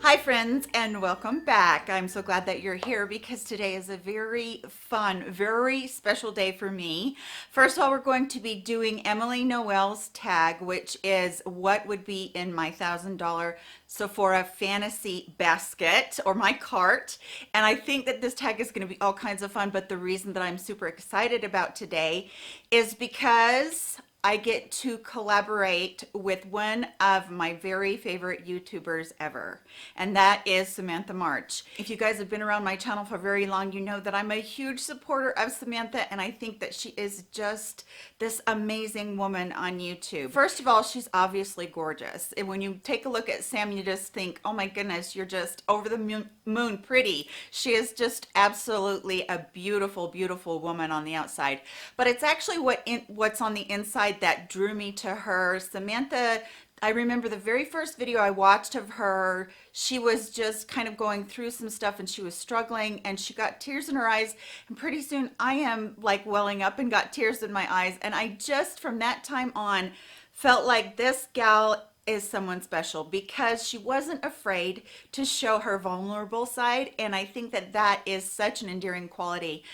Hi friends, and welcome back. I'm so glad that you're here because today is a very fun, very special day for me. First of all, we're going to be doing Emily Noel's tag, which is what would be in my $1,000 Sephora fantasy basket or my cart. And I think that this tag is going to be all kinds of fun, but the reason that I'm super excited about today is because I get to collaborate with one of my very favorite YouTubers ever, and that is Samantha March. If you guys have been around my channel for very long, you know that I'm a huge supporter of Samantha, and I think that she is just this amazing woman on YouTube. First of all, she's obviously gorgeous. And when you take a look at Sam, you just think, oh my goodness, you're just over the moon pretty. She is just absolutely a beautiful, beautiful woman on the outside. But it's actually what's on the inside that drew me to her. Samantha, I remember the very first video I watched of her, she was just kind of going through some stuff and she was struggling and she got tears in her eyes, and pretty soon I am like welling up and got tears in my eyes, and I just from that time on felt like this gal is someone special because she wasn't afraid to show her vulnerable side, and I think that that is such an endearing quality.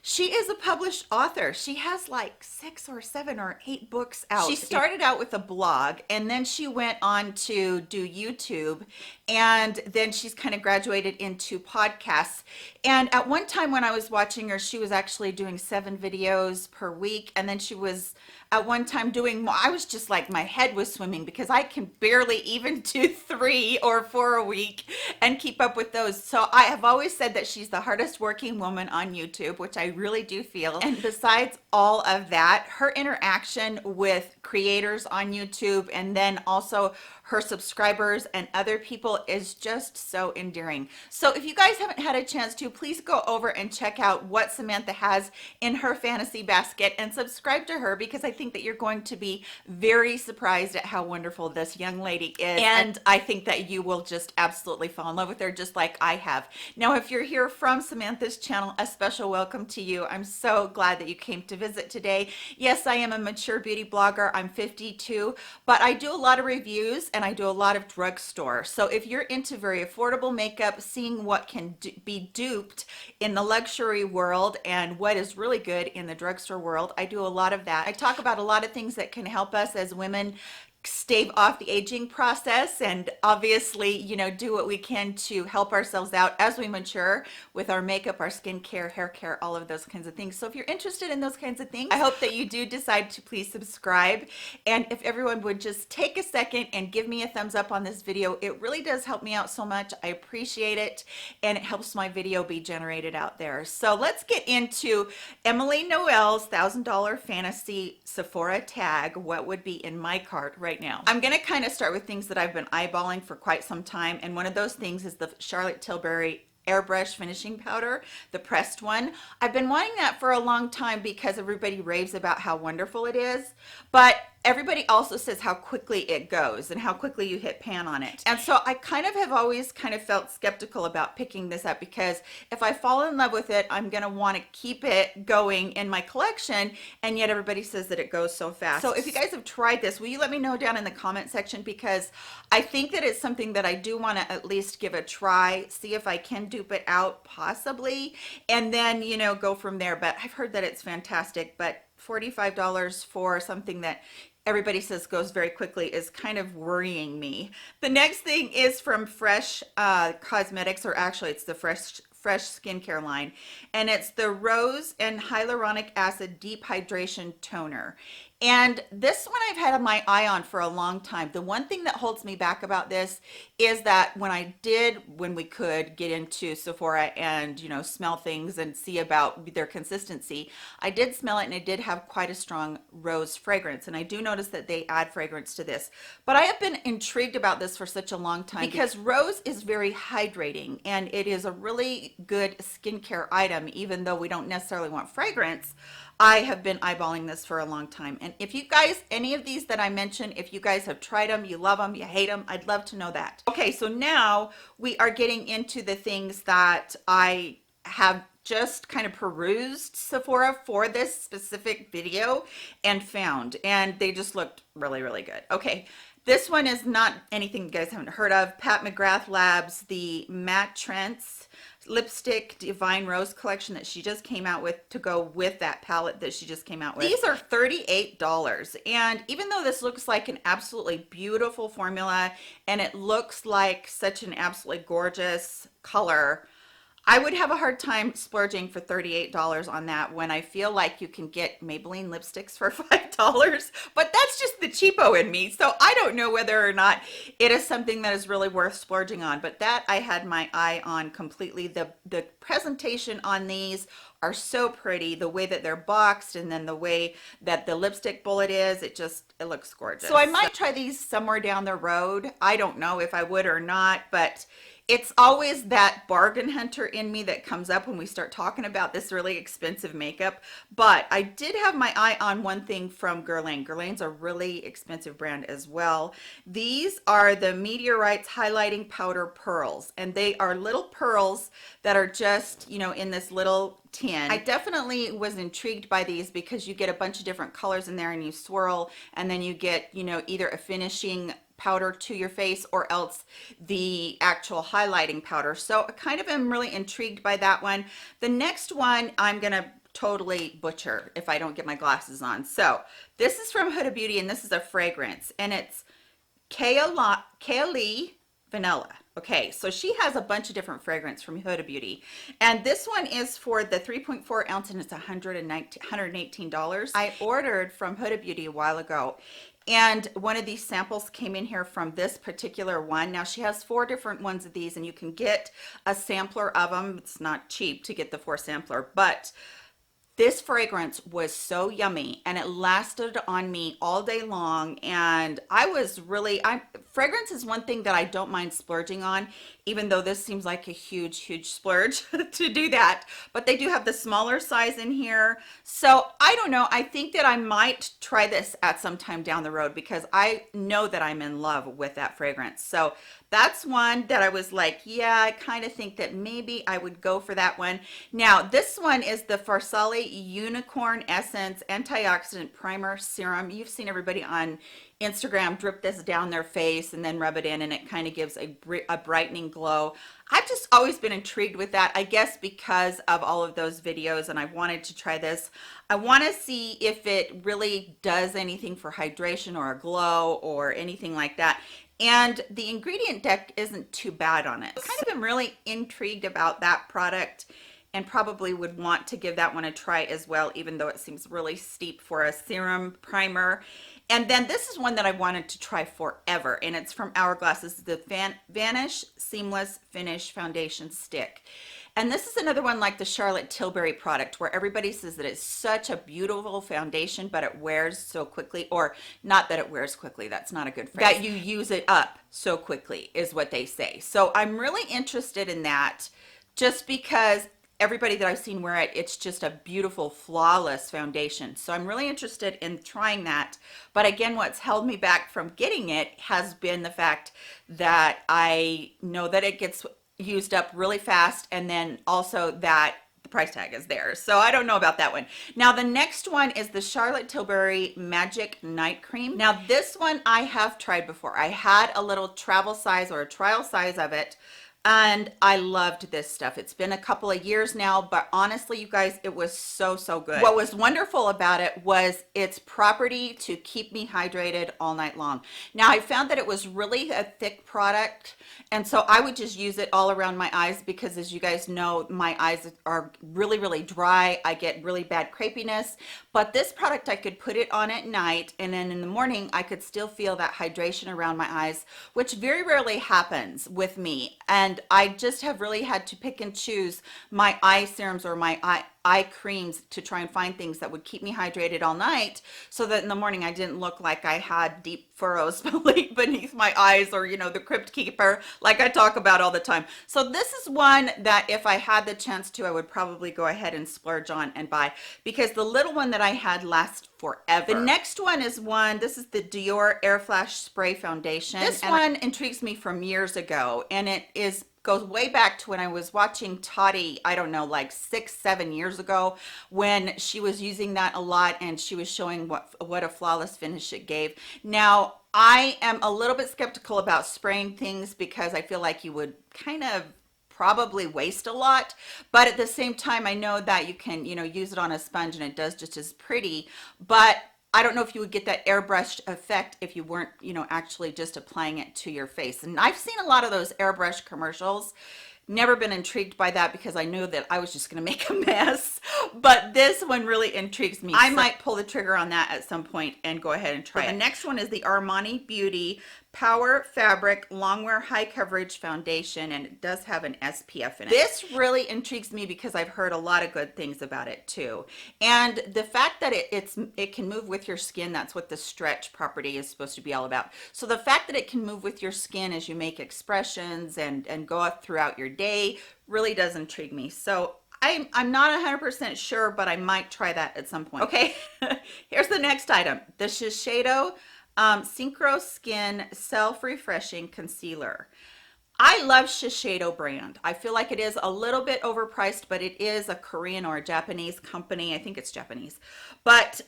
She is a published author. She has like 6 or 7 or 8 books out. She started out with a blog and then she went on to do YouTube, and then she's kind of graduated into podcasts. And at one time when I was watching her, she was actually doing 7 videos per week, and then she was at one time doing more. I was just like, my head was swimming because I can barely even do 3 or 4 a week and keep up with those. So I have always said that she's the hardest working woman on YouTube, which I really do feel. And besides all of that, her interaction with creators on YouTube and then also her subscribers and other people is just so endearing. So if you guys haven't had a chance to, please go over and check out what Samantha has in her fantasy basket and subscribe to her, because I think that you're going to be very surprised at how wonderful this young lady is. And I think that you will just absolutely fall in love with her just like I have. Now, if you're here from Samantha's channel, a special welcome to you. I'm so glad that you came to visit today. Yes, I am a mature beauty blogger. I'm 52, but I do a lot of reviews and I do a lot of drugstore. So if you're into very affordable makeup, seeing what can be duped in the luxury world and what is really good in the drugstore world, I do a lot of that. I talk about a lot of things that can help us as women stave off the aging process, and obviously, you know, do what we can to help ourselves out as we mature with our makeup, our skincare, hair care, all of those kinds of things. So if you're interested in those kinds of things, I hope that you do decide to please subscribe. And if everyone would just take a second and give me a thumbs up on this video, it really does help me out so much. I appreciate it, and it helps my video be generated out there. So let's get into Emily Noel's $1,000 fantasy Sephora tag, what would be in my cart right now. I'm gonna kind of start with things that I've been eyeballing for quite some time, and one of those things is the Charlotte Tilbury airbrush finishing powder, the pressed one. I've been wanting that for a long time because everybody raves about how wonderful it is, but everybody also says how quickly it goes and how quickly you hit pan on it. And so I kind of have always kind of felt skeptical about picking this up, because if I fall in love with it, I'm gonna want to keep it going in my collection, and yet everybody says that it goes so fast. So if you guys have tried this, will you let me know down in the comment section, because I think that it's something that I do want to at least give a try, see if I can dupe it out possibly, and then, you know, go from there. But I've heard that it's fantastic, but $45 for something that everybody says goes very quickly is kind of worrying me. The next thing is from Fresh Cosmetics, or actually it's the Fresh skincare line, and it's the Rose and Hyaluronic Acid Deep Hydration Toner. And this one I've had my eye on for a long time. The one thing that holds me back about this is that when we could get into Sephora and, you know, smell things and see about their consistency, I did smell it and it did have quite a strong rose fragrance. And I do notice that they add fragrance to this. But I have been intrigued about this for such a long time because rose is very hydrating and it is a really good skincare item, even though we don't necessarily want fragrance. I have been eyeballing this for a long time. And if you guys, any of these that I mentioned, if you guys have tried them, you love them, you hate them, I'd love to know that. Okay, so now we are getting into the things that I have just kind of perused Sephora for this specific video and found, and they just looked really, really good. Okay, This one is not anything you guys haven't heard of. Pat McGrath Labs, the Matte Trance lipstick Divine Rose collection that she just came out with to go with that palette that she just came out with. These are $38. And even though this looks like an absolutely beautiful formula and it looks like such an absolutely gorgeous color, I would have a hard time splurging for $38 on that when I feel like you can get Maybelline lipsticks for $5, but that's just the cheapo in me. So I don't know whether or not it is something that is really worth splurging on, but that I had my eye on completely. The presentation on these are so pretty, the way that they're boxed and then the way that the lipstick bullet is, it looks gorgeous. So I might try these somewhere down the road. I don't know if I would or not, but it's always that bargain hunter in me that comes up when we start talking about this really expensive makeup. But I did have my eye on one thing from Guerlain. Guerlain's a really expensive brand as well. These are the Meteorites Highlighting Powder Pearls, and they are little pearls that are just, you know, in this little tin. I definitely was intrigued by these because you get a bunch of different colors in there and you swirl, and then you get, you know, either a finishing powder to your face or else the actual highlighting powder. So I kind of am really intrigued by that one. The next one I'm gonna totally butcher if I don't get my glasses on. So this is from Huda Beauty, and this is a fragrance, and it's Kaoli Vanilla. Okay, so she has a bunch of different fragrance from Huda Beauty, and this one is for the 3.4 ounce, and it's $118. I ordered from Huda Beauty a while ago, and one of these samples came in here from this particular one. Now she has 4 different ones of these, and you can get a sampler of them. It's not cheap to get the 4 sampler, but this fragrance was so yummy and it lasted on me all day long. And I was really, fragrance is one thing that I don't mind splurging on, even though this seems like a huge splurge to do that. But they do have the smaller size in here. So I don't know. I think that I might try this at some time down the road because I know that I'm in love with that fragrance. So that's one that I was like, yeah, I kind of think that maybe I would go for that one. Now, this one is the Farsali Unicorn Essence Antioxidant Primer Serum. You've seen everybody on Instagram drip this down their face and then rub it in, and it kind of gives a brightening glow. I've just always been intrigued with that, I guess because of all of those videos, and I wanted to try this. I want to see if it really does anything for hydration or a glow or anything like that. And the ingredient deck isn't too bad on it. I kind of am really intrigued about that product and probably would want to give that one a try as well, even though it seems really steep for a serum primer. And then this is one that I wanted to try forever, and it's from Hourglass. This is the Vanish Seamless Finish Foundation Stick. And this is another one like the Charlotte Tilbury product where everybody says that it's such a beautiful foundation, but it wears so quickly, or not that it wears quickly, that's not a good phrase, that you use it up so quickly is what they say. So I'm really interested in that just because everybody that I've seen wear it, it's just a beautiful, flawless foundation. So I'm really interested in trying that. But again, what's held me back from getting it has been the fact that I know that it gets used up really fast, and then also that the price tag is there. So I don't know about that one. Now the next one is the Charlotte Tilbury Magic Night Cream. Now this one I have tried before. I had a little travel size or a trial size of it, and I loved this stuff. It's been a couple of years now, but honestly, you guys, it was so good. What was wonderful about it was its property to keep me hydrated all night long. Now, I found that it was really a thick product, and so I would just use it all around my eyes because, as you guys know, my eyes are really dry. I get really bad crepiness, but this product, I could put it on at night, and then in the morning, I could still feel that hydration around my eyes, which very rarely happens with me. And I just have really had to pick and choose my eye serums or my eye creams to try and find things that would keep me hydrated all night, so that in the morning I didn't look like I had deep furrows beneath my eyes, or, you know, the crypt keeper like I talk about all the time. So this is one that if I had the chance to, I would probably go ahead and splurge on and buy, because the little one that I had lasts forever. The next one is this is the Dior Air Flash Spray Foundation. This one intrigues me from years ago, and it goes way back to when I was watching Toddy, I don't know, like 6-7 years ago, when she was using that a lot and she was showing what a flawless finish it gave. Now, I am a little bit skeptical about spraying things because I feel like you would kind of probably waste a lot, but at the same time I know that you can, use it on a sponge and it does just as pretty. But I don't know if you would get that airbrushed effect if you weren't, actually just applying it to your face. And I've seen a lot of those airbrush commercials. Never been intrigued by that because I knew that I was just going to make a mess. But this one really intrigues me. I might pull the trigger on that at some point and go ahead and try it. The next one is the Armani Beauty Power Fabric Longwear High Coverage Foundation, and it does have an SPF in it. This really intrigues me because I've heard a lot of good things about it too. And the fact that it can move with your skin, that's what the stretch property is supposed to be all about. So the fact that it can move with your skin as you make expressions and go out throughout your day really does intrigue me. So I'm not 100% sure, but I might try that at some point. Okay, here's the next item. The Shiseido Synchro Skin Self-Refreshing Concealer. I love Shiseido brand. I feel like it is a little bit overpriced, but it is a Korean or a Japanese company. I think it's Japanese. But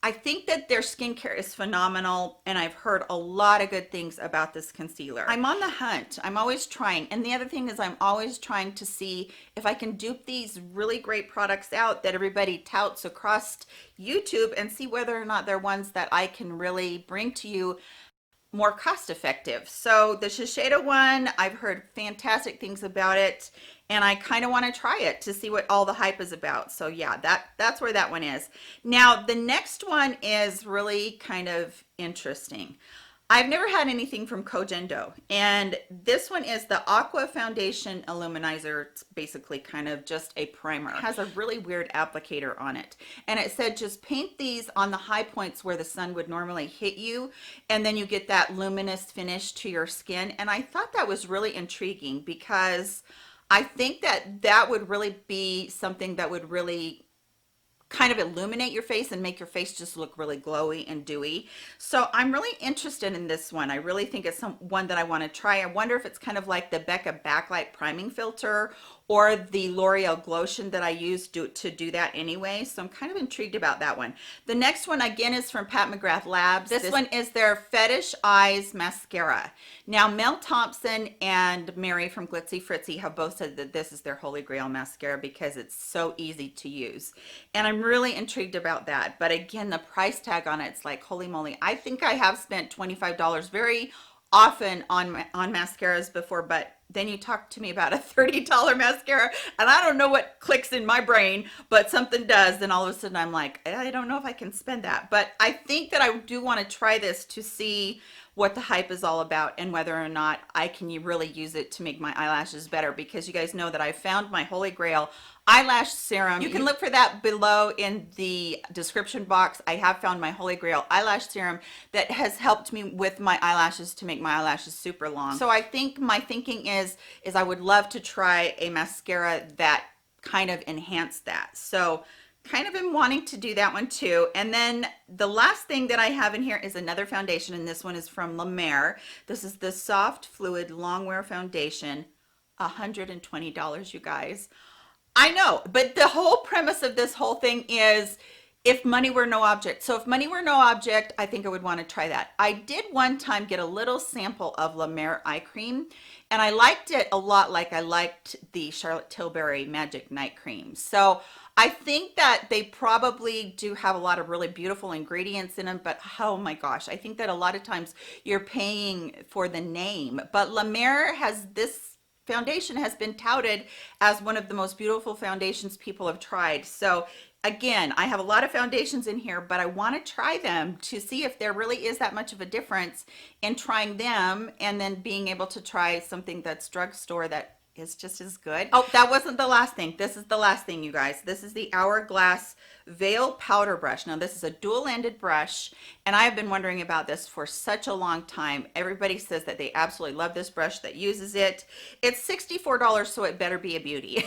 I think that their skincare is phenomenal, and I've heard a lot of good things about this concealer. I'm on the hunt. I'm always trying. And the other thing is I'm always trying to see if I can dupe these really great products out that everybody touts across YouTube and see whether or not they're ones that I can really bring to you more cost effective. So the Shiseido one, I've heard fantastic things about it, and I kind of want to try it to see what all the hype is about. So yeah, that's where that one is. Now the next one is really kind of interesting. I've never had anything from Kojendo, and this one is the Aqua Foundation Illuminizer. It's basically kind of just a primer. It has a really weird applicator on it, and it said just paint these on the high points where the sun would normally hit you, and then you get that luminous finish to your skin. And I thought that was really intriguing because I think that would really be something that would really kind of illuminate your face and make your face just look really glowy and dewy. So I'm really interested in this one. I really think it's one that I want to try. I wonder if it's kind of like the Becca Backlight Priming Filter or the L'Oreal Glotion that I use to do that anyway. So I'm kind of intrigued about that one. The next one again is from Pat McGrath Labs. This one is their Fetish Eyes Mascara. Now Mel Thompson and Mary from Glitzy Fritzy have both said that this is their holy grail mascara because it's so easy to use. And I'm really intrigued about that. But again, the price tag on it's like, holy moly. I think I have spent $25 very often on mascaras before, but then you talk to me about a $30 mascara and I don't know what clicks in my brain, but something does. Then all of a sudden I'm like, I don't know if I can spend that. But I think that I do want to try this to see what the hype is all about and whether or not I can really use it to make my eyelashes better, because you guys know that I found my holy grail eyelash serum. You can look for that below in the description box. I have found my holy grail eyelash serum that has helped me with my eyelashes to make my eyelashes super long. So I think my thinking is I would love to try a mascara that kind of enhanced that. So kind of been wanting to do that one too. And then the last thing that I have in here is another foundation, and this one is from La Mer. This is the Soft Fluid Longwear Foundation. $120, you guys. I know, but the whole premise of this whole thing is if money were no object. So if money were no object, I think I would want to try that. I did one time get a little sample of La Mer eye cream, and I liked it a lot like I liked the Charlotte Tilbury Magic Night Cream. So I think that they probably do have a lot of really beautiful ingredients in them, but oh my gosh, I think that a lot of times you're paying for the name. But La Mer has this foundation has been touted as one of the most beautiful foundations people have tried. So again, I have a lot of foundations in here, but I want to try them to see if there really is that much of a difference in trying them and then being able to try something that's drugstore that is just as good. Oh, that wasn't the last thing. This is the last thing, you guys. This is the Hourglass Veil Powder Brush. Now, this is a dual-ended brush, and I've been wondering about this for such a long time. Everybody says that they absolutely love this brush that uses it. It's $64, so it better be a beauty.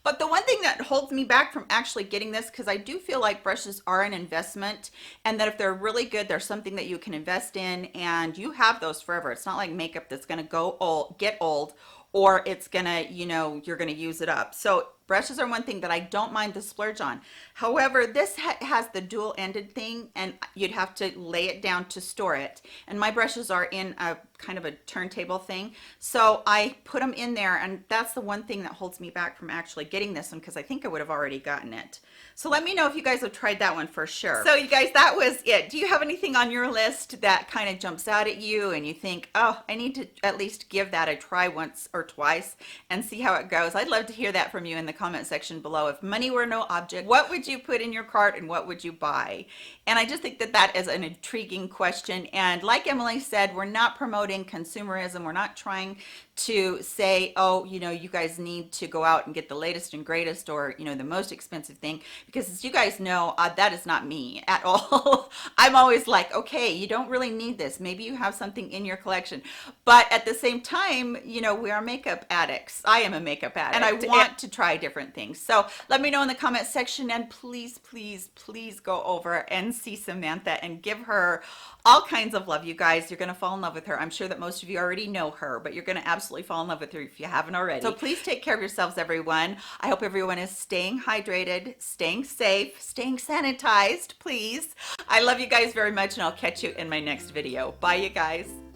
But the one thing that holds me back from actually getting this, because I do feel like brushes are an investment, and that if they're really good, they're something that you can invest in, and you have those forever. It's not like makeup that's going to go old, get old, or it's gonna, you're gonna use it up. So Brushes are one thing that I don't mind the splurge on. However, this has the dual-ended thing, and you'd have to lay it down to store it. And my brushes are in a kind of a turntable thing, so I put them in there, and that's the one thing that holds me back from actually getting this one, because I think I would have already gotten it. So let me know if you guys have tried that one for sure. So you guys, that was it. Do you have anything on your list that kind of jumps out at you and you think, oh, I need to at least give that a try once or twice and see how it goes? I'd love to hear that from you in the comment section below. If money were no object, what would you put in your cart and what would you buy? And I just think that that is an intriguing question. And like Emily said, we're not promoting consumerism. We're not trying to say, oh, you know, you guys need to go out and get the latest and greatest, or, you know, the most expensive thing, because as you guys know, that is not me at all. I'm always like, okay, you don't really need this. Maybe you have something in your collection. But at the same time, you know, we are makeup addicts. I am a makeup addict, and I want to try different things. So let me know in the comment section, and please, please, please go over and see Samantha and give her all kinds of love. You guys, you're going to fall in love with her. I'm sure that most of you already know her, but you're going to absolutely fall in love with her if you haven't already. So please take care of yourselves, everyone. I hope everyone is staying hydrated, staying safe, staying sanitized, please. I love you guys very much, and I'll catch you in my next video. Bye, you guys.